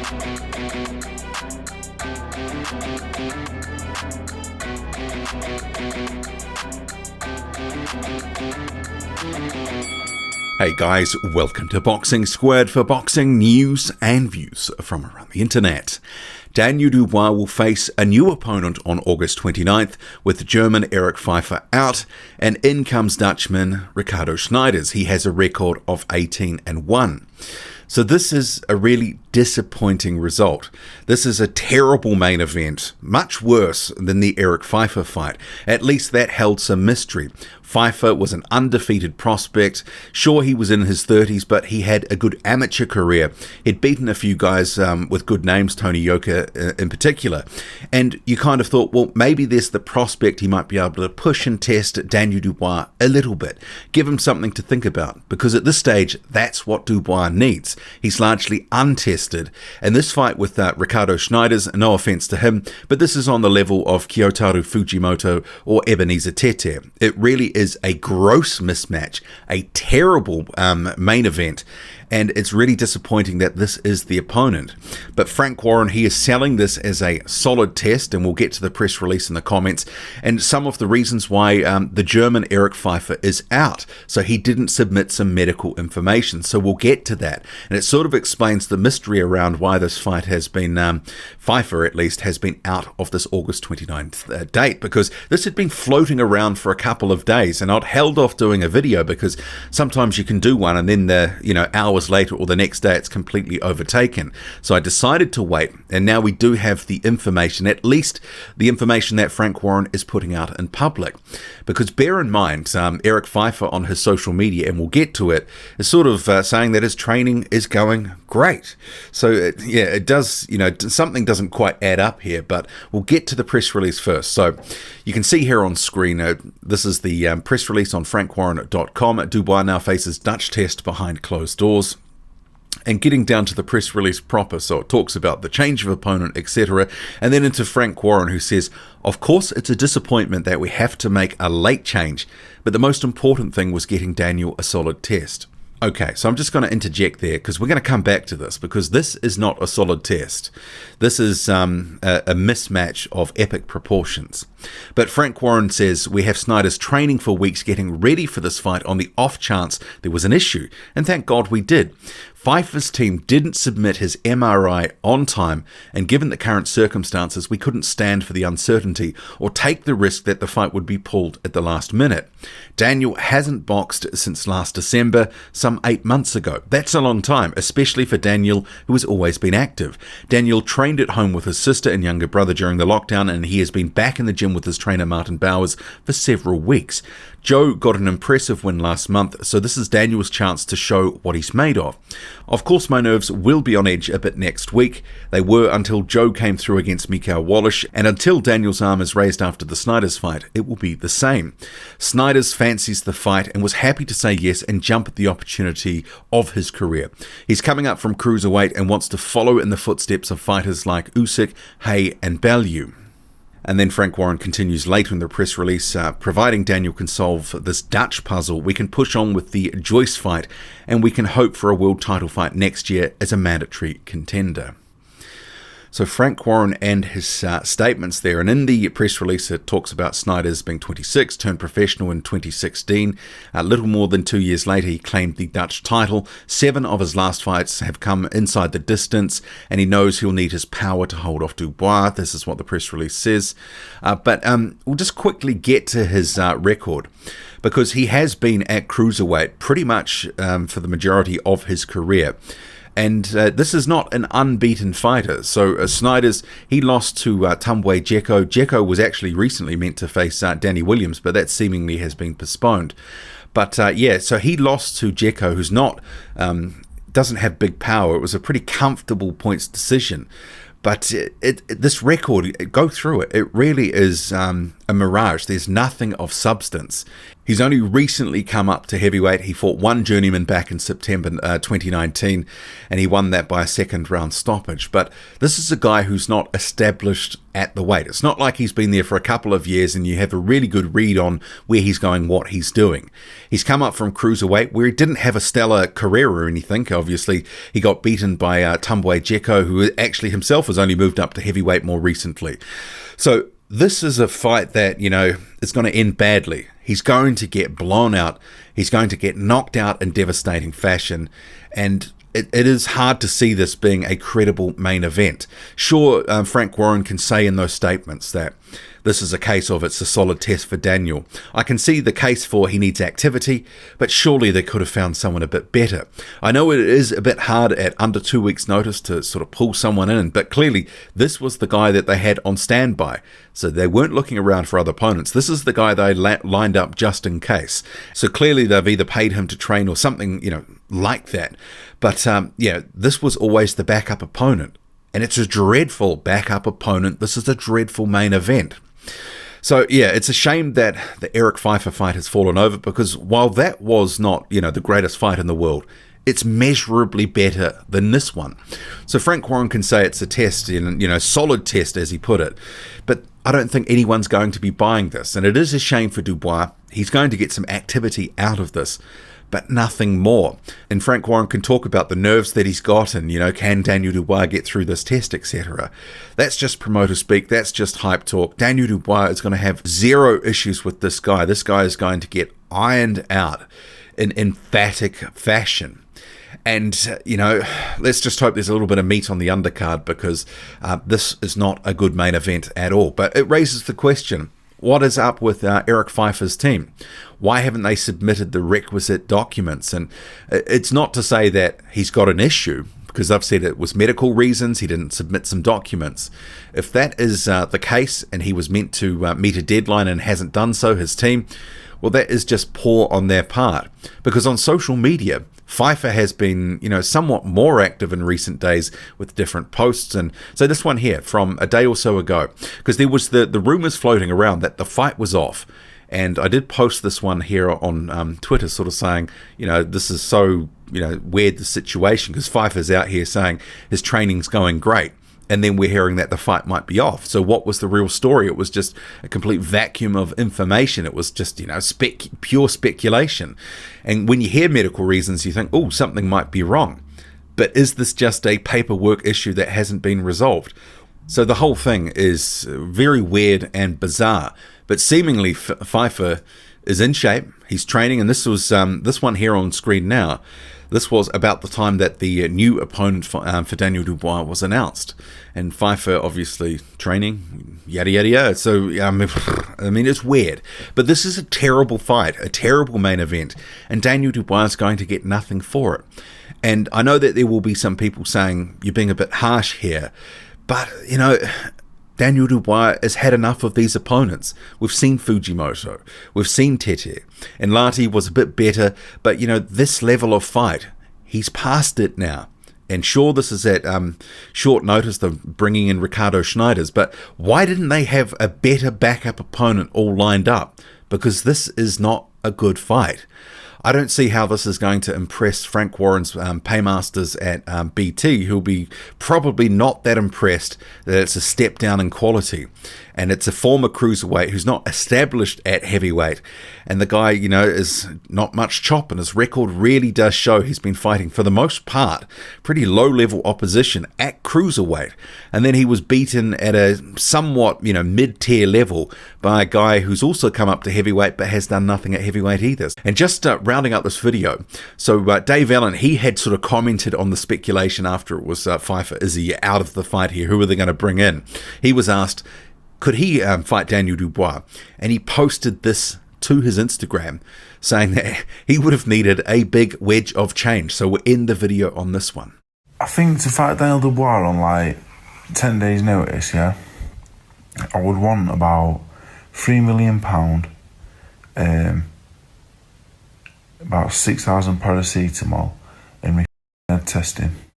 Hey guys, welcome to Boxing Squared for boxing news and views from around the internet. Daniel Dubois will face a new opponent on August 29th with German Erik Pheifer out, and in comes Dutchman Ricardo Snijders. He has a record of 18-1. So this is a really disappointing result. This is a terrible main event, much worse than the Erik Pheifer fight. At least that held some mystery. Pheifer was an undefeated prospect. Sure, he was in his 30s, but he had a good amateur career. He'd beaten a few guys with good names, Tony Yoka in particular. And you kind of thought, well, maybe there's the prospect he might be able to push and test Daniel Dubois a little bit. Give him something to think about, because at this stage, that's what Dubois needs. He's largely untested. And this fight with Ricardo Snijders, no offense to him, but this is on the level of Kyotaru Fujimoto or Ebenezer Tete. It really is a gross mismatch, a terrible main event, and it's really disappointing that this is the opponent. But Frank Warren, he is selling this as a solid test, and we'll get to the press release in the comments, and some of the reasons why the German Erik Pheifer is out. So he didn't submit some medical information, so we'll get to that. And it sort of explains the mystery around why this fight has been, Pheifer at least, has been out of this August 29th date, because this had been floating around for a couple of days, and I'd held off doing a video because sometimes you can do one and then hours later or the next day it's completely overtaken. So I decided to wait, and now we do have the information, at least the information that Frank Warren is putting out in public. Because bear in mind, Erik Pheifer on his social media, and we'll get to it, is sort of saying that his training is going great. So it does, something doesn't quite add up here, but we'll get to the press release first. So you can see here on screen, this is the press release on frankwarren.com. Dubois now faces Dutch test behind closed doors. And getting down to the press release proper, so it talks about the change of opponent, etc. And then into Frank Warren, who says, of course, it's a disappointment that we have to make a late change, but the most important thing was getting Daniel a solid test. Okay, so I'm just going to interject there because we're going to come back to this, because this is not a solid test. This is a mismatch of epic proportions. But Frank Warren says, we have Snijders training for weeks getting ready for this fight on the off chance there was an issue, and thank God we did. Pheifer's team didn't submit his MRI on time, and given the current circumstances, we couldn't stand for the uncertainty or take the risk that the fight would be pulled at the last minute. Daniel hasn't boxed since last December, some 8 months ago. That's a long time, especially for Daniel, who has always been active. Daniel trained at home with his sister and younger brother during the lockdown, and he has been back in the gym with his trainer Martin Bowers for several weeks. Joe got an impressive win last month, so this is Daniel's chance to show what he's made of. Of course, my nerves will be on edge a bit next week. They were until Joe came through against Mikhail Wallisch, and until Daniel's arm is raised after the Snijders fight, it will be the same. Snijders fancies the fight and was happy to say yes and jump at the opportunity of his career. He's coming up from cruiserweight and wants to follow in the footsteps of fighters like Usyk, Hay and Bellew. And then Frank Warren continues later in the press release, providing Daniel can solve this Dutch puzzle, we can push on with the Joyce fight, and we can hope for a world title fight next year as a mandatory contender. So Frank Warren and his statements there, and in the press release it talks about Snijders being 26, turned professional in 2016. A little more than 2 years later he claimed the Dutch title. 7 of his last fights have come inside the distance, and he knows he'll need his power to hold off Dubois. This is what the press release says. But we'll just quickly get to his record, because he has been at cruiserweight pretty much for the majority of his career. And this is not an unbeaten fighter. So Snijders, he lost to Tumbwe Dzeko. Dzeko was actually recently meant to face Danny Williams, but that seemingly has been postponed. But so he lost to Dzeko, who's not, doesn't have big power. It was a pretty comfortable points decision. But this record, go through it. It really is a mirage. There's nothing of substance. He's only recently come up to heavyweight. He fought one journeyman back in September 2019, and he won that by a second round stoppage. But this is a guy who's not established at the weight. It's not like he's been there for a couple of years and you have a really good read on where he's going, what he's doing. He's come up from cruiserweight where he didn't have a stellar career or anything. Obviously, he got beaten by Tumbwe Jeko, who actually himself has only moved up to heavyweight more recently. So this is a fight that, is going to end badly. He's going to get blown out. He's going to get knocked out in devastating fashion. And it is hard to see this being a credible main event. Sure, Frank Warren can say in those statements that this is a case of it's a solid test for Daniel. I can see the case for he needs activity, but surely they could have found someone a bit better. I know it is a bit hard at under 2 weeks' notice to sort of pull someone in, but clearly this was the guy that they had on standby. So they weren't looking around for other opponents. This is the guy they lined up just in case. So clearly they've either paid him to train or something, like that. But this was always the backup opponent. And it's a dreadful backup opponent. This is a dreadful main event. So, it's a shame that the Erik Pheifer fight has fallen over, because while that was not, the greatest fight in the world, it's measurably better than this one. So Frank Warren can say it's a test, solid test, as he put it. But I don't think anyone's going to be buying this. And it is a shame for Dubois. He's going to get some activity out of this, but nothing more. And Frank Warren can talk about the nerves that he's got and, can Daniel Dubois get through this test, etc. That's just promoter speak. That's just hype talk. Daniel Dubois is going to have zero issues with this guy. This guy is going to get ironed out in emphatic fashion. And, let's just hope there's a little bit of meat on the undercard, because this is not a good main event at all. But it raises the question, what is up with Erik Pheifer's team? Why haven't they submitted the requisite documents? And it's not to say that he's got an issue, because I've said it was medical reasons, he didn't submit some documents. If that is the case, and he was meant to meet a deadline and hasn't done so, his team, well, that is just poor on their part. Because on social media, Pheifer has been, somewhat more active in recent days with different posts. And so this one here from a day or so ago, because there was the rumors floating around that the fight was off. And I did post this one here on Twitter, sort of saying, this is so, weird, the situation, because Pfeiffer's out here saying his training's going great. And then we're hearing that the fight might be off. So what was the real story? It was just a complete vacuum of information. It was just, pure speculation. And when you hear medical reasons, you think, oh, something might be wrong. But is this just a paperwork issue that hasn't been resolved? So the whole thing is very weird and bizarre. But seemingly Pheifer is in shape. He's training. And this was this one here on screen now. This was about the time that the new opponent for Daniel Dubois was announced. And Pheifer obviously training, yada, yada, yada. So, I mean, it's weird. But this is a terrible fight, a terrible main event. And Daniel Dubois is going to get nothing for it. And I know that there will be some people saying, you're being a bit harsh here. But, Daniel Dubois has had enough of these opponents. We've seen Fujimoto, we've seen Tete, and Lati was a bit better, but this level of fight, he's past it now. And sure, this is at short notice of bringing in Ricardo Snijders, but why didn't they have a better backup opponent all lined up? Because this is not a good fight. I don't see how this is going to impress Frank Warren's paymasters at BT, who'll be probably not that impressed that it's a step down in quality. And it's a former cruiserweight who's not established at heavyweight. And the guy, is not much chop, and his record really does show he's been fighting, for the most part, pretty low-level opposition at cruiserweight. And then he was beaten at a somewhat, mid-tier level by a guy who's also come up to heavyweight but has done nothing at heavyweight either. And just rounding up this video, so Dave Allen, he had sort of commented on the speculation after it was Pheifer, is he out of the fight here? Who are they going to bring in? He was asked, could he fight Daniel Dubois? And he posted this to his Instagram, saying that he would have needed a big wedge of change. So we'll end the video on this one. I think to fight Daniel Dubois on 10 days notice, I would want about £3 million, about 6,000 paracetamol, and testing.